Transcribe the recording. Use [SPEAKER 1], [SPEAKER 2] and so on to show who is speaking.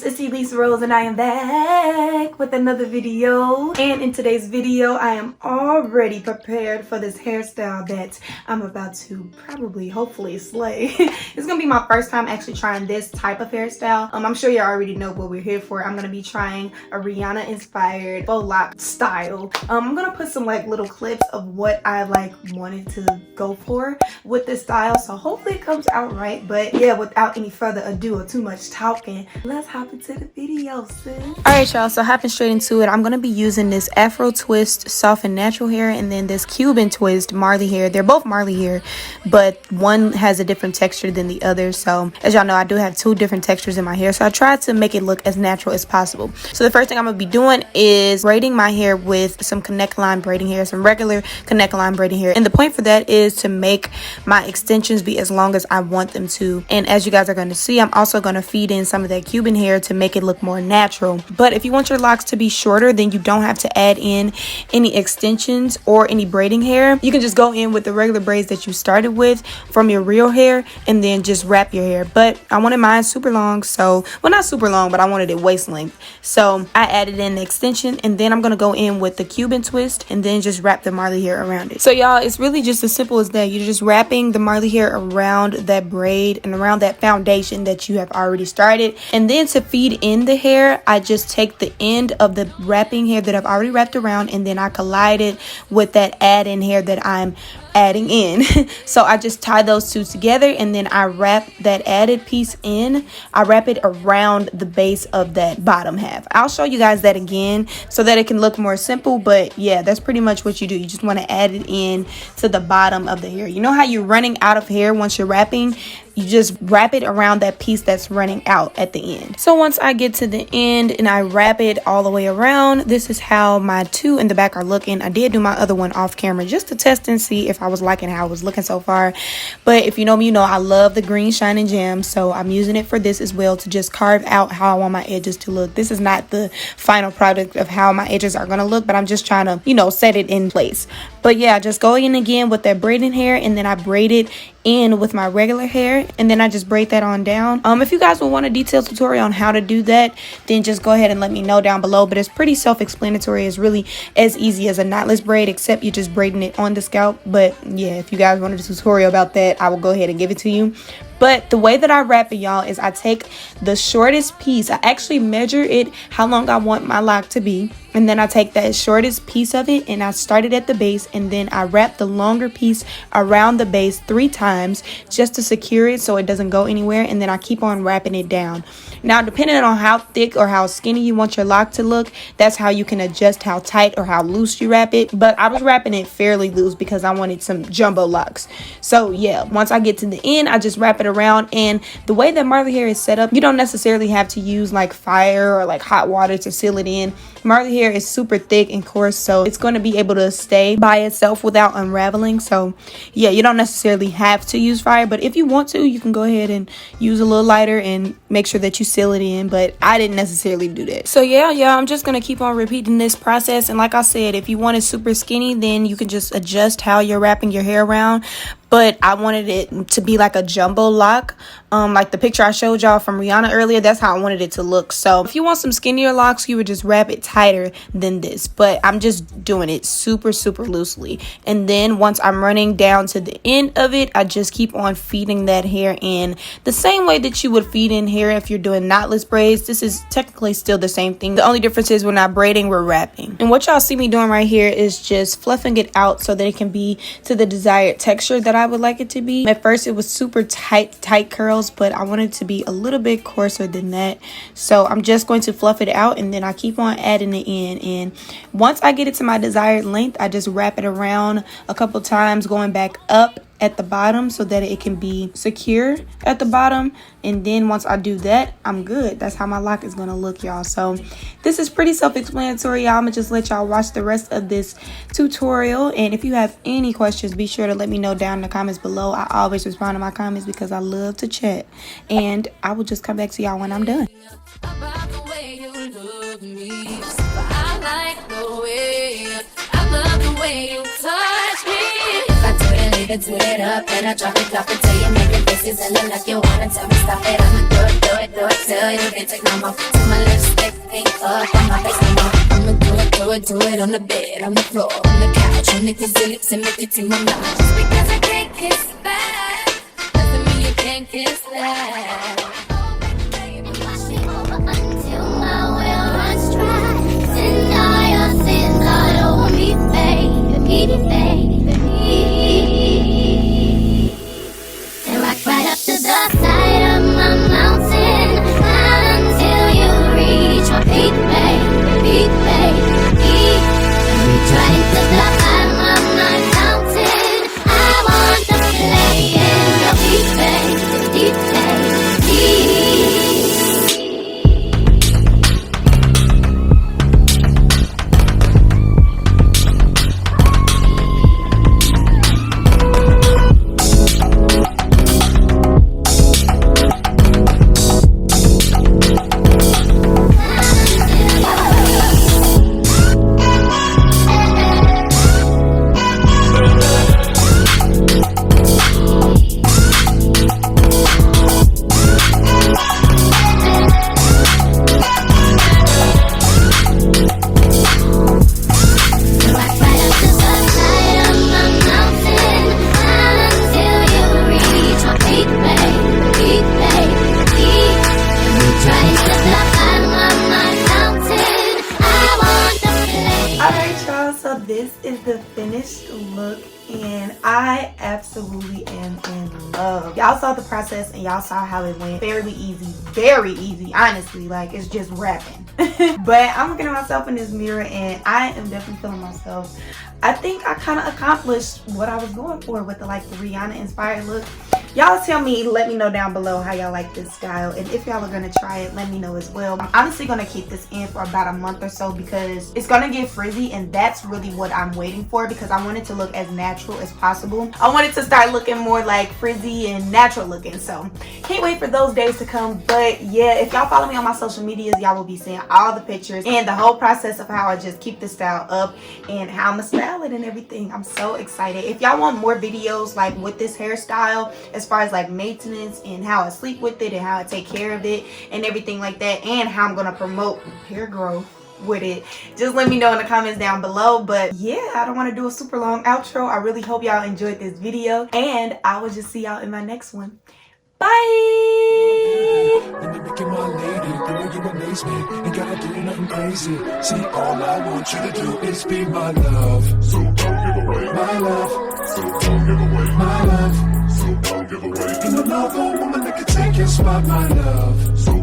[SPEAKER 1] it's Ilese and I am back with another video. And in today's video, I am already prepared for this hairstyle that I'm about to hopefully slay. It's gonna be my first time actually trying this type of hairstyle. I'm sure you already know what we're here for. I'm gonna be trying a Rihanna inspired faux loc style. I'm gonna put some like little clips of what I like wanted to go for with this style, so hopefully it comes out right. But yeah, without any further ado or too much talking, let's hop into the video, sis. Alright y'all, so hopping straight into it, I'm gonna be using this Afro twist soft and natural hair and then this Cuban twist Marley hair. They're both Marley hair, but one has a different texture than the other. So as y'all know, I do have two different textures in my hair, so I tried to make it look as natural as possible. So the first thing I'm gonna be doing is braiding my hair with some connect line braiding hair, some regular connect line braiding hair, and the point for that is to make my extensions be as long as I want them to. And as you guys are going to see, I'm also going to feed in some of that Cuban hair to make it look more natural. But if you want your locks to be shorter, then you don't have to add in any extensions or any braiding hair. You can just go in with the regular braids that you started with from your real hair and then just wrap your hair. But I wanted mine super long, so, well, not super long, but I wanted it waist length. So I added in the extension, and then I'm going to go in with the Cuban twist and then just wrap the Marley hair around it. So y'all, it's really just as simple as that. You're just wrapping the Marley hair around that braid and around that foundation that you have already started. And then to feed in the hair, I just take the end of the wrapping hair that I've already wrapped around, and then I collide it with that add-in hair that I'm adding in. So I just tie those two together, and then I wrap that added piece in. I wrap it around the base of that bottom half. I'll show you guys that again so that it can look more simple, but yeah, that's pretty much what you do. You just want to add it in to the bottom of the hair. You know how you're running out of hair once you're wrapping? You just wrap it around that piece that's running out at the end. So once I get to the end and I wrap it all the way around, this is how my two in the back are looking. I did do my other one off camera just to test and see if I was liking how I was looking so far. But if you know me, you know I love the green shining gem, so I'm using it for this as well to just carve out how I want my edges to look. This is not the final product of how my edges are going to look, but I'm just trying to, you know, set it in place. But yeah, just go in again with that braiding hair, and then I braid it in with my regular hair, and then I just braid that on down. If you guys will want a detailed tutorial on how to do that, then just go ahead and let me know down below. But it's pretty self-explanatory. It's really as easy as a knotless braid, except you're just braiding it on the scalp. But yeah, if you guys wanted a tutorial about that, I will go ahead and give it to you. But the way that I wrap it, y'all, is I take the shortest piece. I actually measure it how long I want my lock to be. And then I take that shortest piece of it and I start it at the base. And then I wrap the longer piece around the base 3 times just to secure it so it doesn't go anywhere. And then I keep on wrapping it down. Now, depending on how thick or how skinny you want your lock to look, that's how you can adjust how tight or how loose you wrap it. But I was wrapping it fairly loose because I wanted some jumbo locks. So yeah, once I get to the end, I just wrap it around. And the way that Marley hair is set up, you don't necessarily have to use like fire or like hot water to seal it in. Marley hair is super thick and coarse, so it's going to be able to stay by itself without unraveling. So yeah, you don't necessarily have to use fire, but if you want to, you can go ahead and use a little lighter and make sure that you seal it in. But I didn't necessarily do that. So yeah, I'm just going to keep on repeating this process. And like I said, if you want it super skinny, then you can just adjust how you're wrapping your hair around. But I wanted it to be like a jumbo lock, like the picture I showed y'all from Rihanna earlier. That's how I wanted it to look. So if you want some skinnier locks, you would just wrap it tighter than this. But I'm just doing it super loosely. And then once I'm running down to the end of it, I just keep on feeding that hair in the same way that you would feed in hair if you're doing knotless braids. This is technically still the same thing. The only difference is we're not braiding, we're wrapping. And what y'all see me doing right here is just fluffing it out so that it can be to the desired texture that I would like it to be. At first it was super tight curls, but I wanted it to be a little bit coarser than that. So I'm just going to fluff it out, and then I keep on adding it in. And once I get it to my desired length, I just wrap it around a couple times, going back up at the bottom so that it can be secure at the bottom. And then once I do that, I'm good. That's how my lock is gonna look, y'all. So this is pretty self-explanatory, y'all. I'm gonna just let y'all watch the rest of this tutorial, and if you have any questions, be sure to let me know down in the comments below. I always respond to my comments because I love to chat, and I will just come back to y'all when I'm done.
[SPEAKER 2] Do it up, and I drop it till you make your faces and look like you wanna tell me stop it. I'ma do it do it till you can't take no more. Till my lipstick pink up on my face no more. I'ma do it on the bed, on the floor, on the couch. I'll lick your lips and make it to my mouth. Just because I can't kiss back doesn't mean you can't kiss that. Wash me over until my well runs dry. Send all your sins all over me, baby, baby. And rock right up to the side of my mountain, until you reach my peak, baby, baby. And reach right into the bottom of my mountain. I want to play in your deep, baby,
[SPEAKER 1] So this is the finished look and I absolutely am in love. Y'all saw the process and y'all saw how it went. Very easy, honestly. Like, it's just rapping. But I'm looking at myself in this mirror and I am definitely feeling myself. I think I kind of accomplished what I was going for with the Rihanna inspired look. Y'all tell me, let me know down below how y'all like this style, and if y'all are gonna try it, let me know as well. I'm honestly gonna keep this in for about a month or so because it's gonna get frizzy, and that's really what I'm waiting for because I want it to look as natural as possible. I want it to start looking more like frizzy and natural looking, so can't wait for those days to come. But yeah, if y'all follow me on my social medias, y'all will be seeing all the pictures and the whole process of how I just keep this style up and how I'm gonna style it and everything. I'm so excited. If y'all want more videos like with this hairstyle, as far as like maintenance and how I sleep with it and how I take care of it and everything like that, and how I'm gonna promote hair growth with it, just let me know in the comments down below. But yeah, I don't want to do a super long outro. I really hope y'all enjoyed this video and I will just see y'all in my next one. Bye.
[SPEAKER 3] When you're making my lady, girl, you amaze me. Ain't gotta do nothing crazy. See, all I want you to do is be my love. So don't give away my love. So don't give away my love. So don't give away. Ain't another woman that can take your spot, my love. So